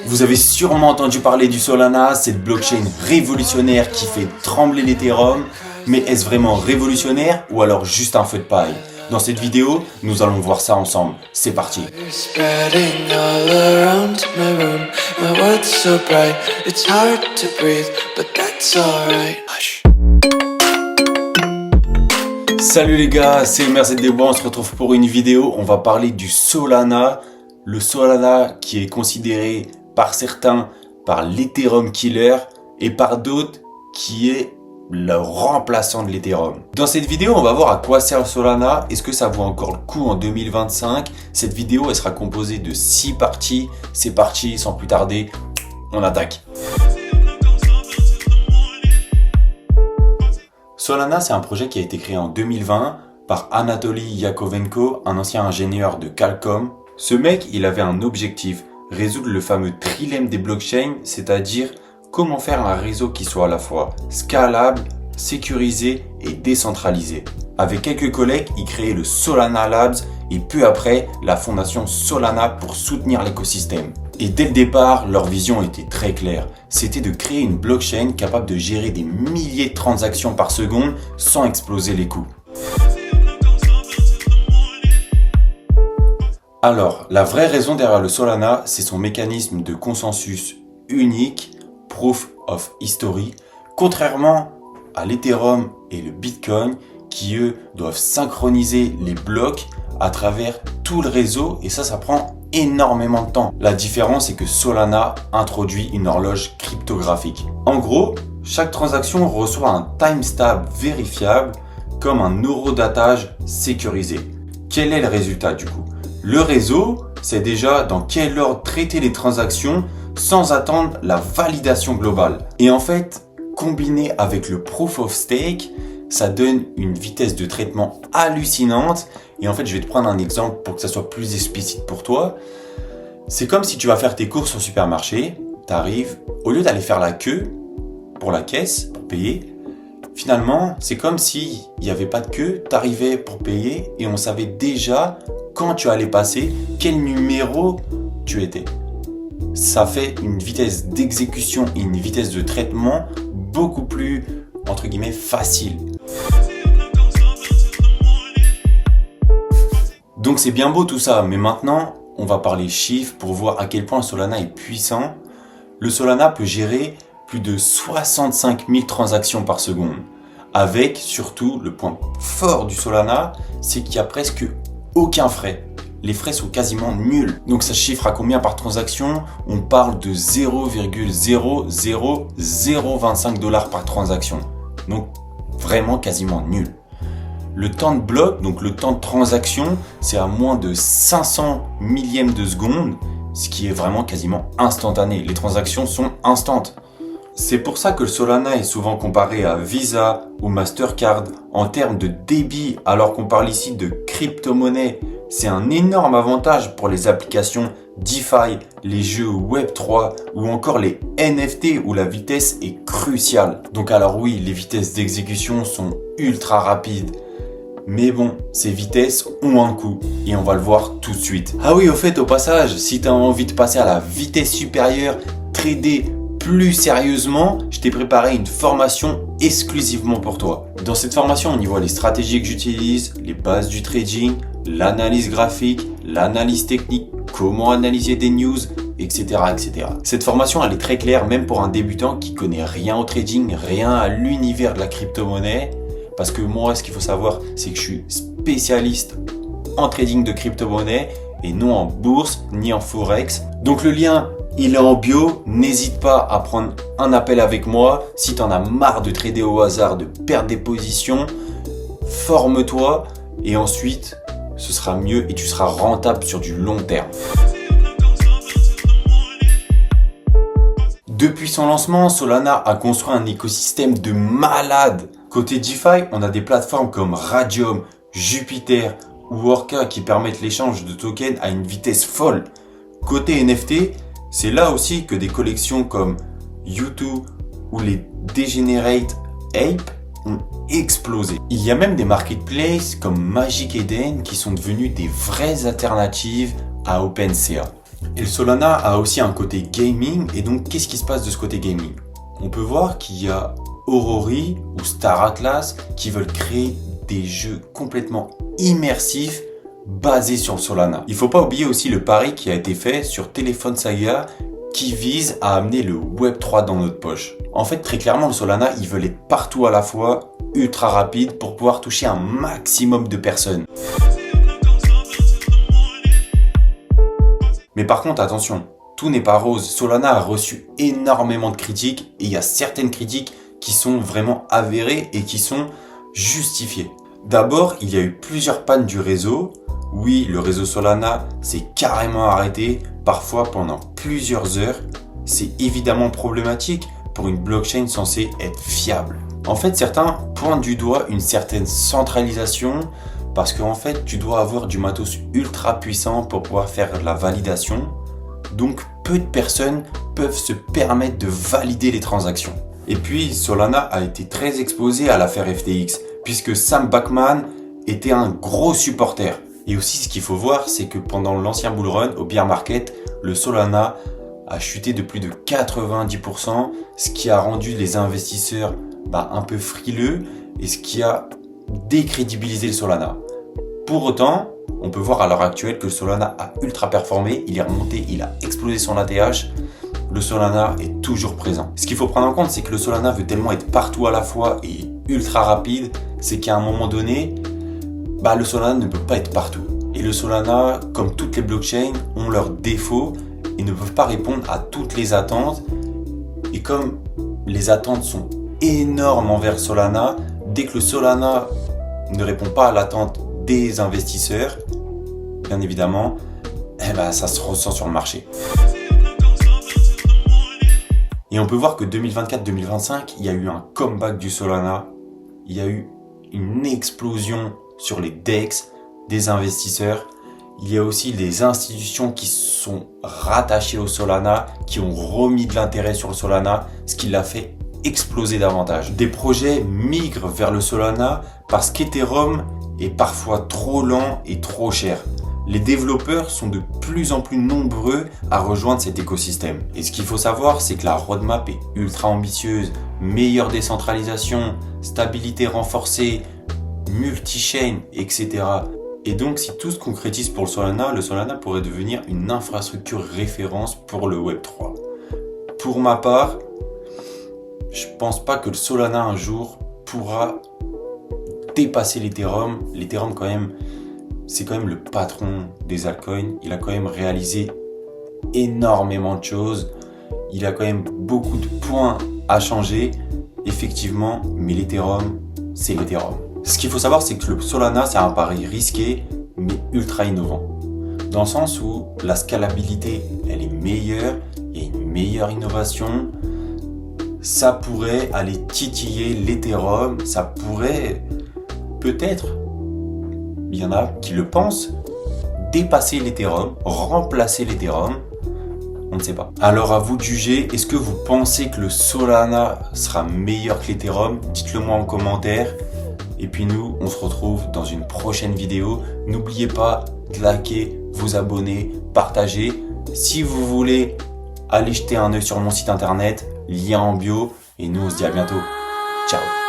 Vous avez sûrement entendu parler du Solana, cette blockchain révolutionnaire qui fait trembler l'Ethereum. Mais est-ce vraiment révolutionnaire ou alors juste un feu de paille? Dans cette vidéo, nous allons voir ça ensemble. C'est parti. Salut les gars, c'est Mercedes Desbois, on se retrouve pour une vidéo. On va parler du Solana. Le Solana qui est considéré par certains par l'Ethereum killer et par d'autres qui est le remplaçant de l'Ethereum. Dans cette vidéo, on va voir à quoi sert le Solana. Est-ce que ça vaut encore le coup en 2025? Cette vidéo, elle sera composée de 6 parties. C'est parti, sans plus tarder, on attaque. Solana, c'est un projet qui a été créé en 2020 par Anatoly Yakovenko, un ancien ingénieur de Qualcomm. Ce mec, il avait un objectif, résoudre le fameux trilemme des blockchains, c'est-à-dire comment faire un réseau qui soit à la fois scalable, sécurisé et décentralisé. Avec quelques collègues, il créait le Solana Labs et peu après, la fondation Solana pour soutenir l'écosystème. Et dès le départ, leur vision était très claire. C'était de créer une blockchain capable de gérer des milliers de transactions par seconde sans exploser les coûts. Alors, la vraie raison derrière le Solana, c'est son mécanisme de consensus unique, Proof of History, contrairement à l'Ethereum et le Bitcoin qui eux doivent synchroniser les blocs à travers tout le réseau et ça prend énormément de temps. La différence est que Solana introduit une horloge cryptographique. En gros, chaque transaction reçoit un timestamp vérifiable comme un eurodatage sécurisé. Quel est le résultat du coup? Le réseau sait déjà dans quel ordre traiter les transactions sans attendre la validation globale. Et en fait, combiné avec le Proof of Stake, ça donne une vitesse de traitement hallucinante. Et en fait, je vais te prendre un exemple pour que ça soit plus explicite pour toi. C'est comme si tu vas faire tes courses au supermarché, tu arrives, au lieu d'aller faire la queue pour la caisse, pour payer, finalement, c'est comme s'il n'y avait pas de queue, tu arrivais pour payer et on savait déjà quand tu allais passer, quel numéro tu étais. Ça fait une vitesse d'exécution et une vitesse de traitement beaucoup plus, entre guillemets, facile. Donc c'est bien beau tout ça, mais maintenant, on va parler chiffres pour voir à quel point le Solana est puissant. Le Solana peut gérer plus de 65 000 transactions par seconde. Avec, surtout, le point fort du Solana, c'est qu'il n'y a presque aucun frais. Les frais sont quasiment nuls. Donc ça chiffre à combien par transaction? On parle de 0,00025 $ par transaction. Donc vraiment quasiment nul. Le temps de bloc, donc le temps de transaction, c'est à moins de 500 millièmes de seconde, ce qui est vraiment quasiment instantané. Les transactions sont instantes. C'est pour ça que le Solana est souvent comparé à Visa ou Mastercard en termes de débit, alors qu'on parle ici de crypto-monnaie. C'est un énorme avantage pour les applications DeFi, les jeux Web3 ou encore les NFT où la vitesse est cruciale. Donc alors oui, les vitesses d'exécution sont ultra rapides. Mais bon, ces vitesses ont un coût et on va le voir tout de suite. Ah oui, au fait, au passage, si tu as envie de passer à la vitesse supérieure, trader plus sérieusement, je t'ai préparé une formation exclusivement pour toi. Dans cette formation, on y voit les stratégies que j'utilise, les bases du trading, l'analyse graphique, l'analyse technique, comment analyser des news, etc., etc. Cette formation, elle est très claire, même pour un débutant qui connaît rien au trading, rien à l'univers de la crypto-monnaie. Parce que moi, ce qu'il faut savoir, c'est que je suis spécialiste en trading de crypto-monnaie et non en bourse ni en forex. Donc le lien, il est en bio. N'hésite pas à prendre un appel avec moi. Si tu en as marre de trader au hasard, de perdre des positions, forme-toi et ensuite, ce sera mieux et tu seras rentable sur du long terme. Depuis son lancement, Solana a construit un écosystème de malades. Côté DeFi, on a des plateformes comme Radium, Jupiter ou Orca qui permettent l'échange de tokens à une vitesse folle. Côté NFT, c'est là aussi que des collections comme U2 ou les Degenerate Ape ont explosé. Il y a même des marketplaces comme Magic Eden qui sont devenus des vraies alternatives à OpenSea. Et le Solana a aussi un côté gaming, et donc qu'est-ce qui se passe de ce côté gaming? On peut voir qu'il y a Aurori ou Star Atlas qui veulent créer des jeux complètement immersifs basés sur le Solana. Il ne faut pas oublier aussi le pari qui a été fait sur Telephone Saga qui vise à amener le Web3 dans notre poche. En fait, très clairement, le Solana, ils veulent être partout à la fois, ultra rapide pour pouvoir toucher un maximum de personnes. Mais par contre, attention, tout n'est pas rose. Solana a reçu énormément de critiques et il y a certaines critiques qui sont vraiment avérées et qui sont justifiées. D'abord, il y a eu plusieurs pannes du réseau. Oui, le réseau Solana s'est carrément arrêté, parfois pendant plusieurs heures. C'est évidemment problématique pour une blockchain censée être fiable. En fait, certains pointent du doigt une certaine centralisation parce qu'en fait, tu dois avoir du matos ultra puissant pour pouvoir faire la validation. Donc, peu de personnes peuvent se permettre de valider les transactions. Et puis, Solana a été très exposé à l'affaire FTX puisque Sam Bankman était un gros supporter. Et aussi, ce qu'il faut voir, c'est que pendant l'ancien bull run au bear market, le Solana a chuté de plus de 90%, ce qui a rendu les investisseurs un peu frileux et ce qui a décrédibilisé le Solana. Pour autant, on peut voir à l'heure actuelle que le Solana a ultra performé, il est remonté, il a explosé son ATH. Le Solana est toujours présent. Ce qu'il faut prendre en compte, c'est que le Solana veut tellement être partout à la fois et ultra rapide, c'est qu'à un moment donné, le Solana ne peut pas être partout. Et le Solana, comme toutes les blockchains, ont leurs défauts et ne peuvent pas répondre à toutes les attentes. Et comme les attentes sont énormes envers Solana, dès que le Solana ne répond pas à l'attente des investisseurs, bien évidemment, ça se ressent sur le marché. Et on peut voir que 2024-2025, il y a eu un comeback du Solana, il y a eu une explosion sur les DEX des investisseurs. Il y a aussi des institutions qui sont rattachées au Solana, qui ont remis de l'intérêt sur le Solana, ce qui l'a fait exploser davantage. Des projets migrent vers le Solana parce qu'Ethereum est parfois trop lent et trop cher. Les développeurs sont de plus en plus nombreux à rejoindre cet écosystème. Et ce qu'il faut savoir, c'est que la roadmap est ultra ambitieuse, meilleure décentralisation, stabilité renforcée, multi-chain, etc. Et donc, si tout se concrétise pour le Solana pourrait devenir une infrastructure référence pour le Web3. Pour ma part, je pense pas que le Solana un jour pourra dépasser l'Ethereum. L'Ethereum c'est quand même le patron des altcoins. Il a quand même réalisé énormément de choses. Il a quand même beaucoup de points à changer, effectivement, mais l'Ethereum, c'est l'Ethereum. Ce qu'il faut savoir, c'est que le Solana, c'est un pari risqué, mais ultra innovant. Dans le sens où la scalabilité, elle est meilleure, il y a une meilleure innovation. Ça pourrait aller titiller l'Ethereum, ça pourrait peut-être, il y en a qui le pensent, dépasser l'Ethereum, remplacer l'Ethereum. On ne sait pas. Alors à vous de juger, est-ce que vous pensez que le Solana sera meilleur que l'Ethereum? Dites-le moi en commentaire. Et puis nous, on se retrouve dans une prochaine vidéo. N'oubliez pas de liker, vous abonner, partager. Si vous voulez, allez jeter un œil sur mon site internet, lien en bio. Et nous, on se dit à bientôt. Ciao.